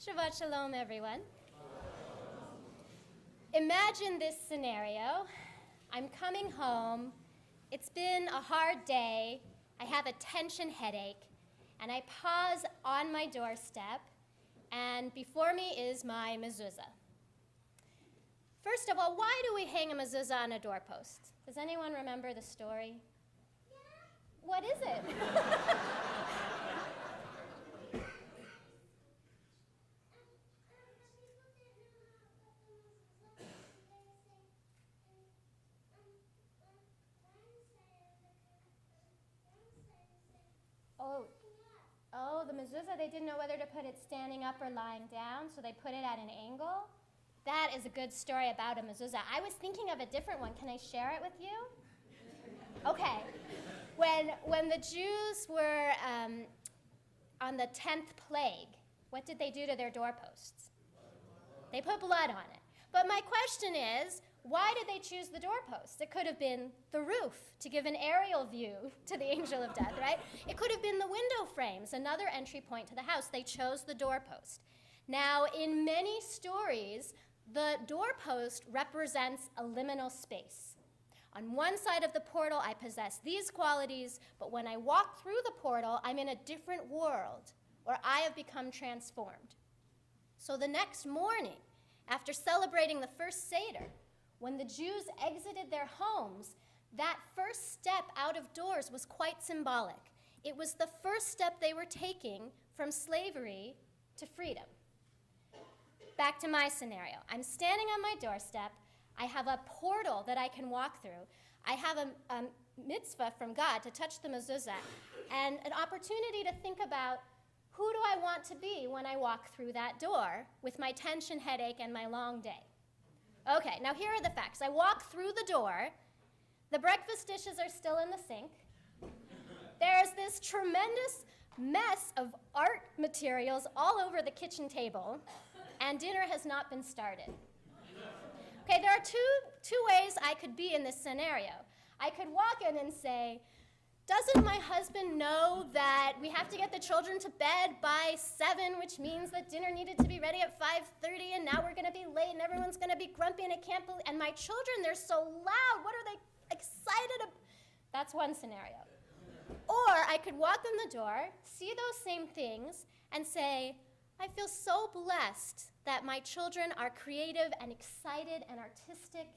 Shabbat Shalom, everyone. Imagine this scenario. I'm coming home. It's been a hard day. I have a tension headache, and I pause on my doorstep, and before me is my mezuzah. First of all, why do we hang a mezuzah on a doorpost? Does anyone remember the story? Yeah. What is it? Oh, the mezuzah, they didn't know whether to put it standing up or lying down, so they put it at an angle. That is a good story about a mezuzah. I was thinking of a different one. Can I share it with you? Okay. When the Jews were on the 10th plague, what did they do to their doorposts? They put blood on it. But my question is, why did they choose the doorposts? It could have been the roof to give an aerial view to the angel of death, right? It could have been the window frames, another entry point to the house. They chose the doorpost. Now, in many stories, the doorpost represents a liminal space. On one side of the portal, I possess these qualities, but when I walk through the portal, I'm in a different world, or I have become transformed. So the next morning, after celebrating the first Seder, when the Jews exited their homes, that first step out of doors was quite symbolic. It was the first step they were taking from slavery to freedom. Back to my scenario. I'm standing on my doorstep. I have a portal that I can walk through. I have a mitzvah from God to touch the mezuzah and an opportunity to think about who do I want to be when I walk through that door with my tension headache and my long day. Okay, now here are the facts. I walk through the door. The breakfast dishes are still in the sink. There's this tremendous mess of art materials all over the kitchen table, and dinner has not been started. Okay, there are two ways I could be in this scenario. I could walk in and say, doesn't my husband know that we have to get the children to bed by 7, which means that dinner needed to be ready at 5:30, and now we're going to be late, and everyone's going to be grumpy, and I can't believe, and my children, they're so loud. What are they excited about? That's one scenario. Or I could walk in the door, see those same things, and say, I feel so blessed that my children are creative and excited and artistic.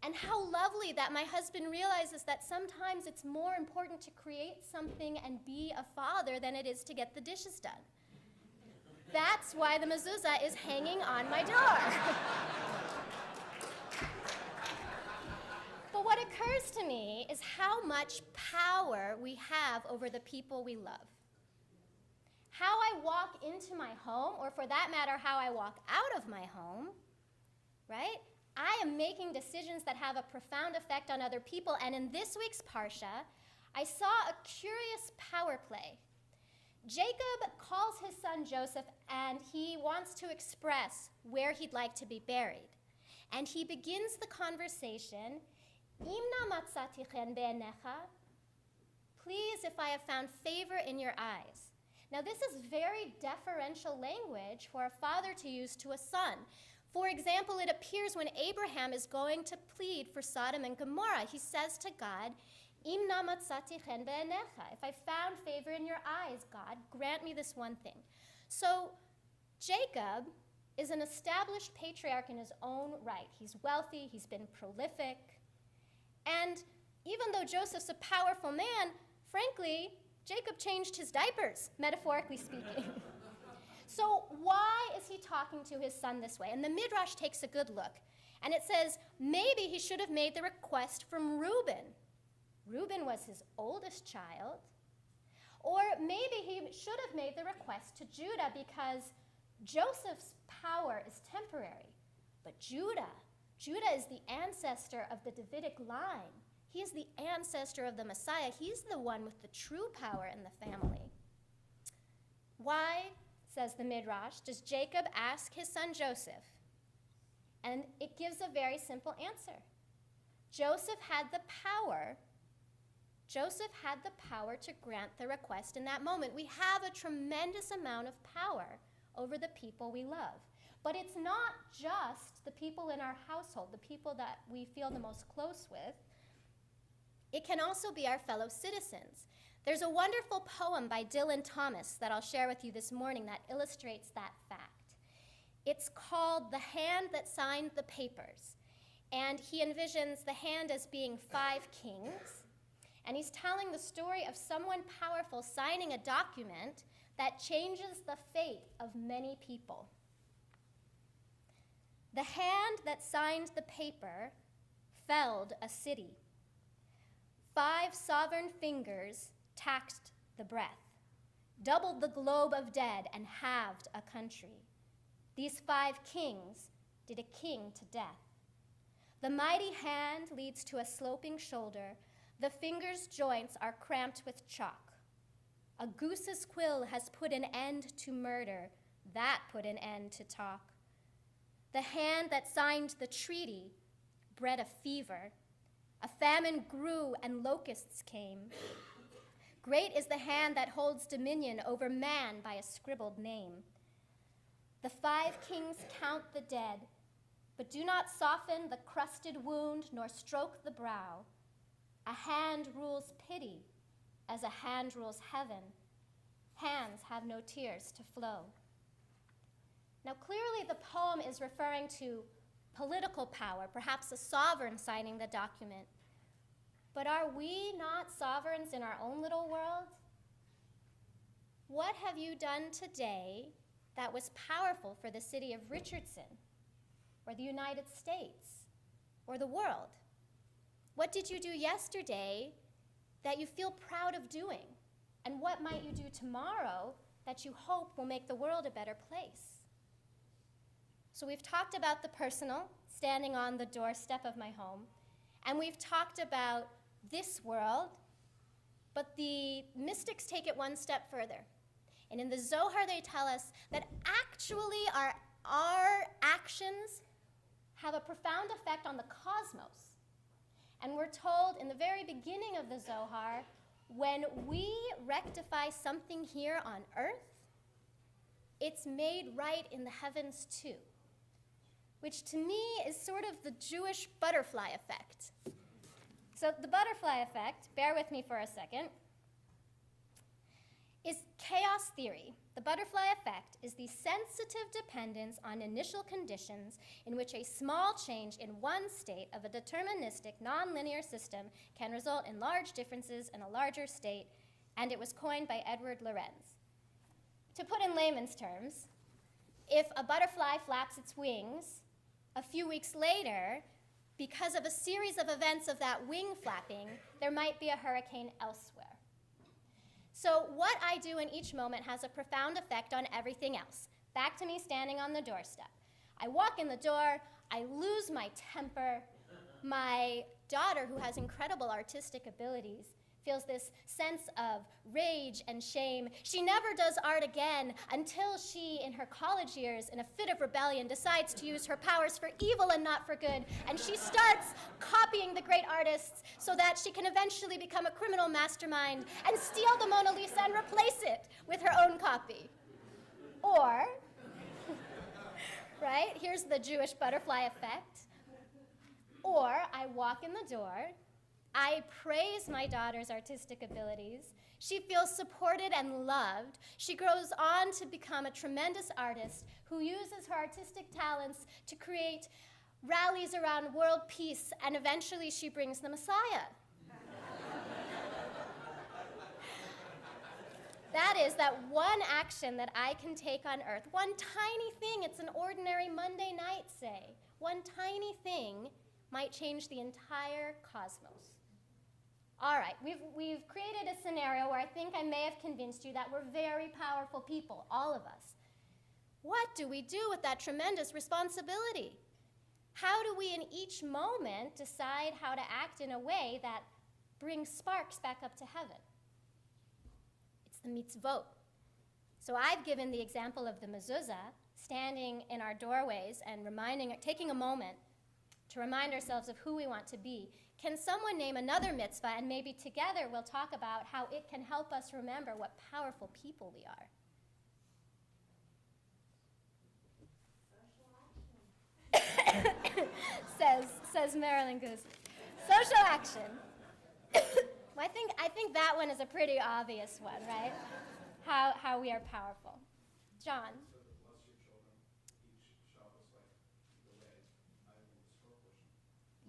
And how lovely that my husband realizes that sometimes it's more important to create something and be a father than it is to get the dishes done. That's why the mezuzah is hanging on my door. But what occurs to me is how much power we have over the people we love. How I walk into my home, or for that matter, how I walk out of my home, right? I am making decisions that have a profound effect on other people, and in this week's Parsha, I saw a curious power play. Jacob calls his son Joseph, and he wants to express where he'd like to be buried. And he begins the conversation, Imna matzati chen be'enecha, please if I have found favor in your eyes. Now this is very deferential language for a father to use to a son. For example, it appears when Abraham is going to plead for Sodom and Gomorrah, he says to God, Imna matzati chen be'enecha, if I found favor in your eyes, God, grant me this one thing. So Jacob is an established patriarch in his own right. He's wealthy, he's been prolific, and even though Joseph's a powerful man, frankly, Jacob changed his diapers, metaphorically speaking. So why is he talking to his son this way? And the Midrash takes a good look. And it says, maybe he should have made the request from Reuben. Reuben was his oldest child. Or maybe he should have made the request to Judah because Joseph's power is temporary. But Judah is the ancestor of the Davidic line. He is the ancestor of the Messiah. He's the one with the true power in the family. Why, says the Midrash, does Jacob ask his son Joseph? And it gives a very simple answer. Joseph had the power to grant the request in that moment. We have a tremendous amount of power over the people we love. But it's not just the people in our household, the people that we feel the most close with. It can also be our fellow citizens. There's a wonderful poem by Dylan Thomas that I'll share with you this morning that illustrates that fact. It's called The Hand That Signed the Papers. And he envisions the hand as being 5 kings. And he's telling the story of someone powerful signing a document that changes the fate of many people. The hand that signed the paper felled a city. 5 sovereign fingers taxed the breath, doubled the globe of dead, and halved a country. These 5 kings did a king to death. The mighty hand leads to a sloping shoulder. The fingers' joints are cramped with chalk. A goose's quill has put an end to murder. That put an end to talk. The hand that signed the treaty bred a fever. A famine grew and locusts came. Great is the hand that holds dominion over man by a scribbled name. The 5 kings count the dead, but do not soften the crusted wound nor stroke the brow. A hand rules pity as a hand rules heaven. Hands have no tears to flow. Now, clearly the poem is referring to political power, perhaps a sovereign signing the document. But are we not sovereigns in our own little world? What have you done today that was powerful for the city of Richardson, or the United States, or the world? What did you do yesterday that you feel proud of doing? And what might you do tomorrow that you hope will make the world a better place? So we've talked about the personal, standing on the doorstep of my home, and we've talked about this world, but the mystics take it one step further. And in the Zohar, they tell us that actually our actions have a profound effect on the cosmos. And we're told in the very beginning of the Zohar, when we rectify something here on earth, it's made right in the heavens too, which to me is sort of the Jewish butterfly effect. So the butterfly effect, bear with me for a second, is chaos theory. The butterfly effect is the sensitive dependence on initial conditions in which a small change in one state of a deterministic nonlinear system can result in large differences in a larger state, and it was coined by Edward Lorenz. To put in layman's terms, if a butterfly flaps its wings, a few weeks later, because of a series of events of that wing flapping, there might be a hurricane elsewhere. So what I do in each moment has a profound effect on everything else. Back to me standing on the doorstep. I walk in the door, I lose my temper. My daughter, who has incredible artistic abilities, feels this sense of rage and shame. She never does art again until she, in her college years, in a fit of rebellion, decides to use her powers for evil and not for good, and she starts copying the great artists so that she can eventually become a criminal mastermind and steal the Mona Lisa and replace it with her own copy. Or, right, here's the Jewish butterfly effect. Or I walk in the door, I praise my daughter's artistic abilities. She feels supported and loved. She grows on to become a tremendous artist who uses her artistic talents to create rallies around world peace, and eventually she brings the Messiah. That is that one action that I can take on earth, one tiny thing, it's an ordinary Monday night, say, one tiny thing might change the entire cosmos. All right, we've created a scenario where I think I may have convinced you that we're very powerful people, all of us. What do we do with that tremendous responsibility? How do we in each moment decide how to act in a way that brings sparks back up to heaven? It's the mitzvot. So I've given the example of the mezuzah, standing in our doorways and taking a moment to remind ourselves of who we want to be. Can someone name another mitzvah, and maybe together we'll talk about how it can help us remember what powerful people we are? says Marilyn Goose. Social action. Well, I think that one is a pretty obvious one, right? How we are powerful. John.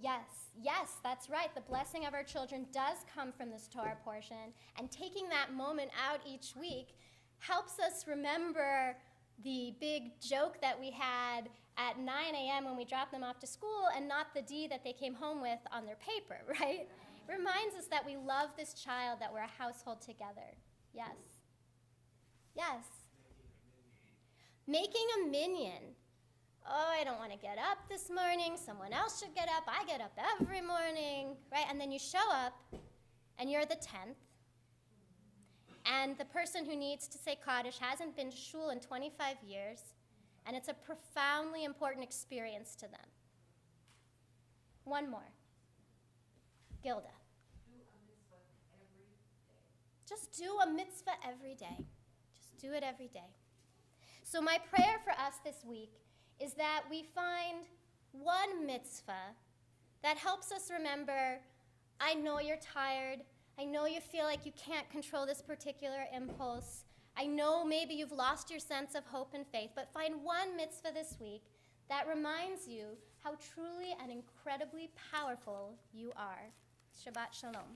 Yes, that's right. The blessing of our children does come from this Torah portion, and taking that moment out each week helps us remember the big joke that we had at 9 a.m. when we dropped them off to school and not the D that they came home with on their paper, right? It reminds us that we love this child, that we're a household together. Yes. Yes. Making a minion. Oh, I don't want to get up this morning. Someone else should get up. I get up every morning, right? And then you show up, and you're the 10th. And the person who needs to say Kaddish hasn't been to shul in 25 years, and it's a profoundly important experience to them. One more. Gilda. Just do a mitzvah every day. Just do it every day. So my prayer for us this week is that we find one mitzvah that helps us remember, I know you're tired. I know you feel like you can't control this particular impulse. I know maybe you've lost your sense of hope and faith, but find one mitzvah this week that reminds you how truly and incredibly powerful you are. Shabbat Shalom.